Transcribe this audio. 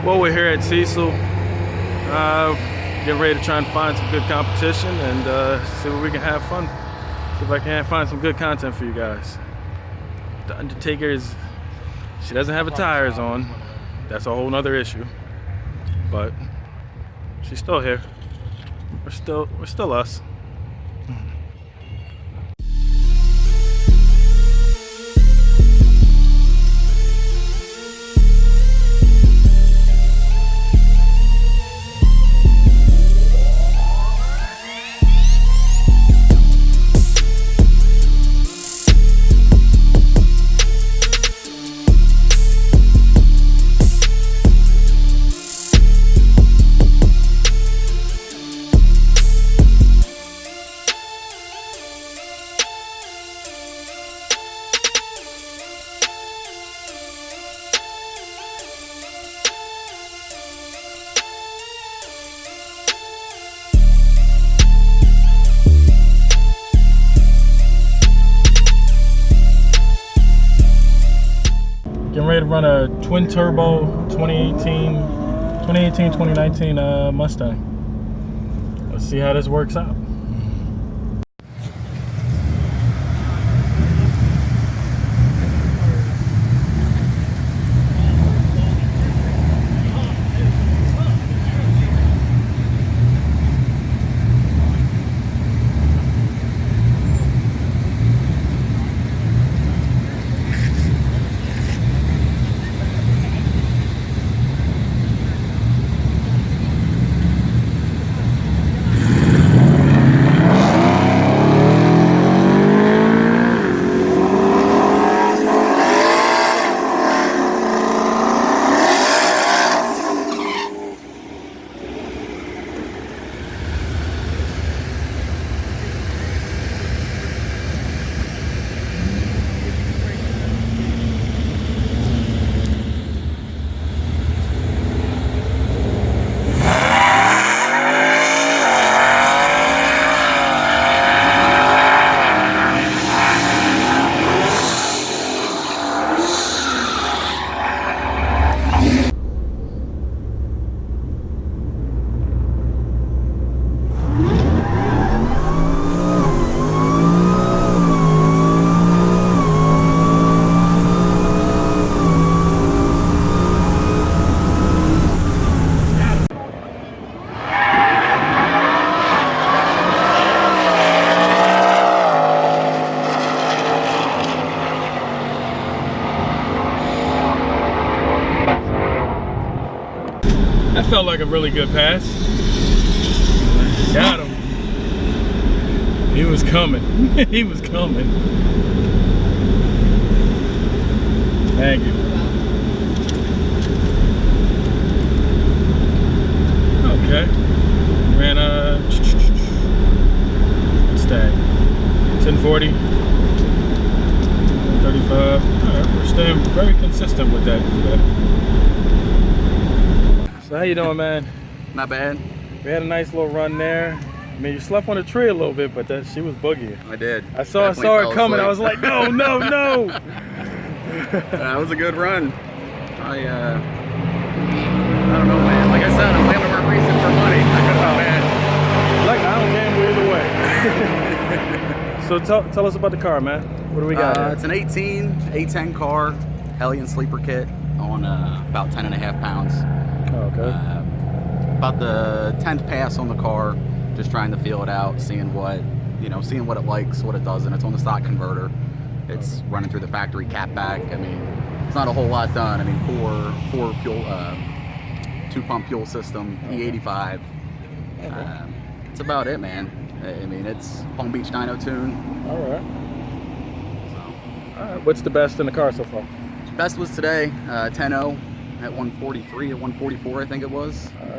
Well, we're here at Cecil, getting ready to try and find some good competition and see where we can have fun. See if I can find some good content for you guys. The Undertaker she doesn't have her tires on. That's a whole nother issue. But she's still here. We're still us. Getting ready to run a twin turbo 2018-2019 Mustang. Let's see how this works out. That felt like a really good pass. Got him. He was coming. He was coming. Thank you. Okay. Ran what's that? 1040. 35. Alright, we're staying very consistent with that today. So how you doing, man? Not bad. We had a nice little run there. I mean, you slept on a tree a little bit, but she was boogieing. I did. I saw it coming. I was like, no, no, no. That was a good run. I don't know, man. Like I said, I'm planning on racing for money. I could have been. Like, I don't gamble either way. So tell us about the car, man. What do we got here? It's an 810 car, Hellion sleeper kit on about 10.5 pounds. Oh, okay. About the 10th pass on the car, just trying to feel it out, seeing what it likes, what it doesn't. It's on the stock converter. It's running through the factory catback. I mean, it's not a whole lot done. I mean, four fuel, 2-pump fuel system, E85. That's about it, man. I mean, it's Palm Beach dyno tune. All right. All right. What's the best in the car so far? Best was today, 10.0 at 143 or 144, I think it was. All